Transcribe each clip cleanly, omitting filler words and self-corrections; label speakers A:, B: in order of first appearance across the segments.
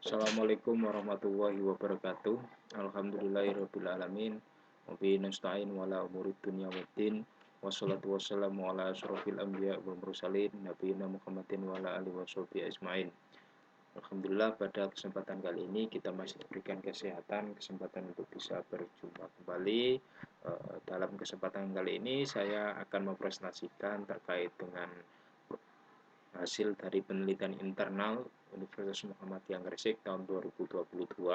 A: Assalamualaikum warahmatullahi wabarakatuh. Alhamdulillahirabbil alamin. Wa bihi nasta'in wala umuri dunya waddin. Wassalatu wassalamu ala asyrofil anbiya wal mursalin nabiyina Muhammadin wa ala alihi washabihi ajmain. Alhamdulillah pada kesempatan kali ini kita masih diberikan kesempatan untuk bisa berjumpa kembali. Dalam kesempatan kali ini saya akan mempresentasikan terkait dengan hasil dari penelitian internal Universitas Muhammadiyah Gresik tahun 2022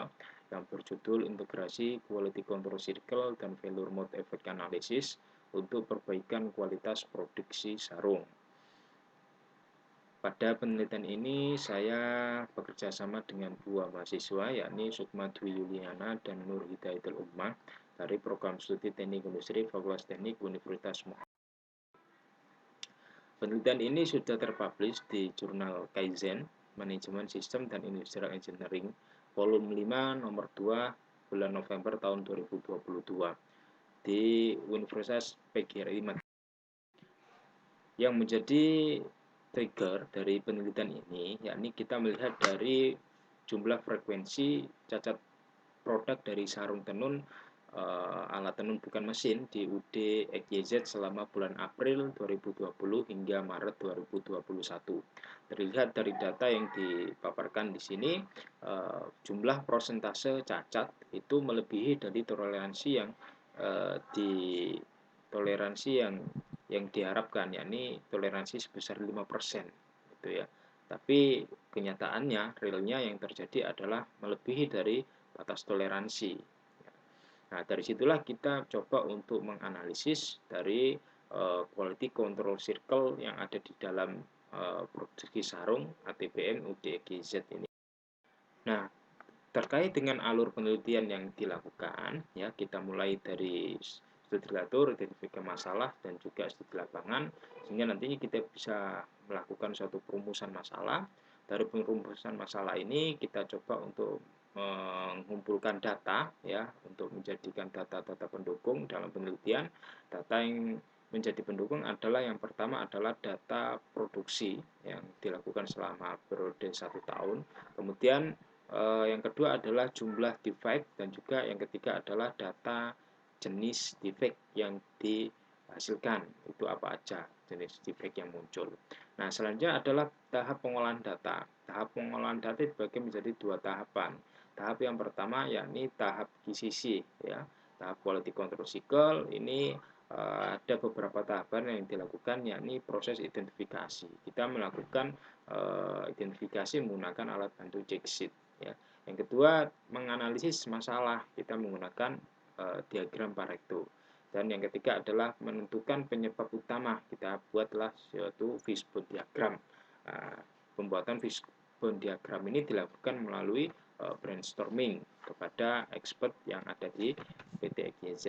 A: yang berjudul Integrasi Quality Control Circle dan Failure Mode Effect Analysis untuk perbaikan kualitas produksi sarung. Pada penelitian ini saya bekerja sama dengan dua mahasiswa, yakni Sukma Dwi Yuliana dan Nur Hidayatul Ummah dari program studi Teknik Industri Fakultas Teknik Universitas Muhammadiyah. Penelitian ini sudah terpublish di jurnal Kaizen, Manajemen Sistem dan Industrial Engineering, volume 5 nomor 2 bulan November tahun 2022 di Universitas PGRI Madrid. Yang menjadi trigger dari penelitian ini, yakni kita melihat dari jumlah frekuensi cacat produk dari sarung tenun alat tenun bukan mesin di UD EGZ selama bulan April 2020 hingga Maret 2021. Terlihat dari data yang dipaparkan di sini, jumlah persentase cacat itu melebihi dari toleransi yang diharapkan, yakni toleransi sebesar 5%, gitu ya. Tapi kenyataannya, realnya yang terjadi adalah melebihi dari batas toleransi. Nah, dari situlah kita coba untuk menganalisis dari quality control circle yang ada di dalam produksi sarung ATBM UDGZ ini. Nah, terkait dengan alur penelitian yang dilakukan, ya kita mulai dari studi literatur, identifikasi masalah, dan juga studi lapangan, sehingga nantinya kita bisa melakukan suatu perumusan masalah. Dari perumusan masalah ini kita coba untuk mengumpulkan data, ya, untuk menjadikan data-data pendukung dalam penelitian. Data yang menjadi pendukung adalah yang pertama adalah data produksi yang dilakukan selama periode 1 tahun. Kemudian yang kedua adalah jumlah defect, dan juga yang ketiga adalah data jenis defect yang dihasilkan, itu apa aja jenis defect yang muncul. Nah, selanjutnya adalah tahap pengolahan data. Tahap pengolahan data dibagi menjadi dua tahapan. Tahap yang pertama yakni tahap QCC, ya, tahap quality control cycle. Ini ada beberapa tahapan yang dilakukan, yakni proses identifikasi. Kita melakukan identifikasi menggunakan alat bantu check sheet, ya. Yang kedua, menganalisis masalah, kita menggunakan diagram Pareto. Dan yang ketiga adalah menentukan penyebab utama, kita buatlah suatu fishbone diagram. Pembuatan fishbone diagram ini dilakukan melalui brainstorming kepada expert yang ada di PT EGZ.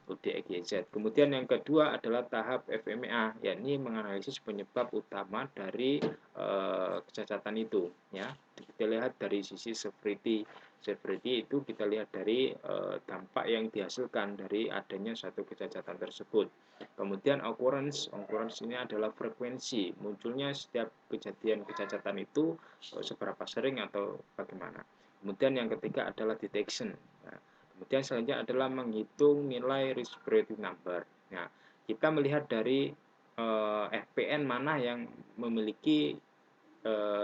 A: UDEGZ. Kemudian yang kedua adalah tahap FMEA, yakni menganalisis penyebab utama dari kecacatan itu, ya. Kita lihat dari sisi severity itu kita lihat dari dampak yang dihasilkan dari adanya satu kecacatan tersebut. Kemudian occurrence ini adalah frekuensi munculnya setiap kejadian kecacatan itu seberapa sering atau bagaimana. Kemudian yang ketiga adalah detection. Nah, kemudian selanjutnya adalah menghitung nilai risk operating number. Nah, kita melihat dari FPN mana yang memiliki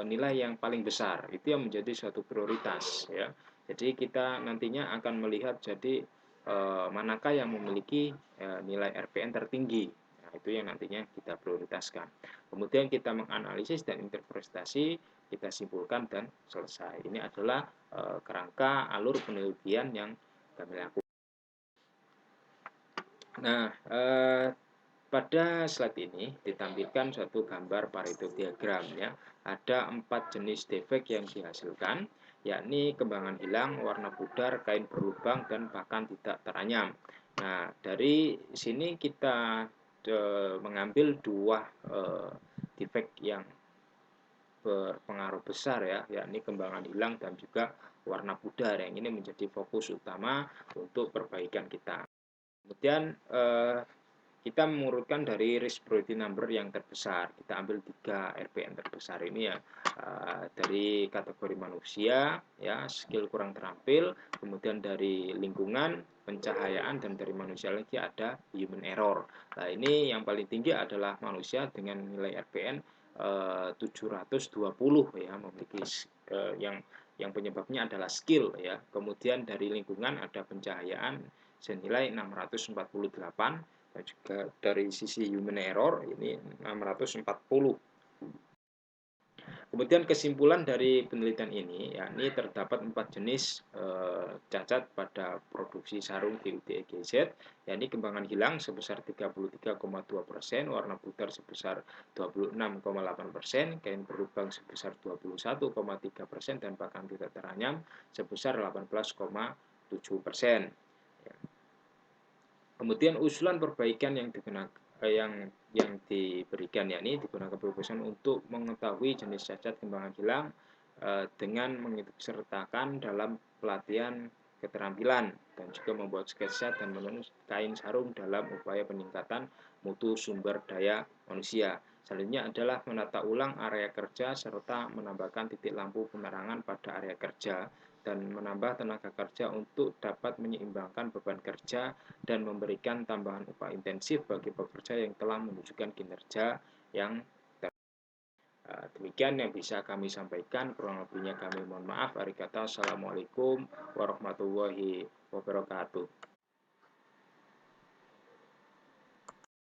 A: nilai yang paling besar, itu yang menjadi suatu prioritas, ya. Jadi kita nantinya akan melihat jadi manakah yang memiliki nilai RPN tertinggi. Nah, itu yang nantinya kita prioritaskan. Kemudian kita menganalisis dan interpretasi, kita simpulkan dan selesai. Ini adalah kerangka alur penelitian yang kami lakukan. Nah, pada slide ini ditampilkan suatu gambar Pareto diagram, ya. Ada 4 jenis defect yang dihasilkan, yakni kembangan hilang, warna pudar, kain berlubang, dan bahkan tidak teranyam. Nah, dari sini kita mengambil dua defect yang berpengaruh besar, ya, yakni kembangan hilang dan juga warna pudar, yang ini menjadi fokus utama untuk perbaikan kita. Kemudian kita mengurutkan dari risk priority number yang terbesar. Kita ambil 3 RPN terbesar ini ya, dari kategori manusia, ya, skill kurang terampil, kemudian dari lingkungan, pencahayaan, dan dari manusia lagi ada human error. Nah, ini yang paling tinggi adalah manusia dengan nilai RPN 720 ya, memiliki yang penyebabnya adalah skill ya. Kemudian dari lingkungan ada pencahayaan senilai 648, dan juga dari sisi human error ini 640. Kemudian kesimpulan dari penelitian ini, yakni terdapat 4 jenis cacat pada produksi sarung TUT EGZ, yakni kembangan hilang sebesar 33,2%, warna pudar sebesar 26,8%, kain berlubang sebesar 21,3%, dan bahkan tidak teranyam sebesar 18,7%. Kemudian usulan perbaikan yang diberikan, yakni digunakan perbaikan untuk mengetahui jenis cacat kembangan hilang dengan mengikutsertakan dalam pelatihan keterampilan dan juga membuat sketsa dan menulis kain sarung dalam upaya peningkatan mutu sumber daya manusia. Selanjutnya adalah menata ulang area kerja serta menambahkan titik lampu penerangan pada area kerja dan menambah tenaga kerja untuk dapat menyeimbangkan beban kerja dan memberikan tambahan upah intensif bagi pekerja yang telah menunjukkan kinerja yang demikian yang bisa kami sampaikan. Kurang lebihnya kami mohon maaf. Assalamualaikum warahmatullahi wabarakatuh.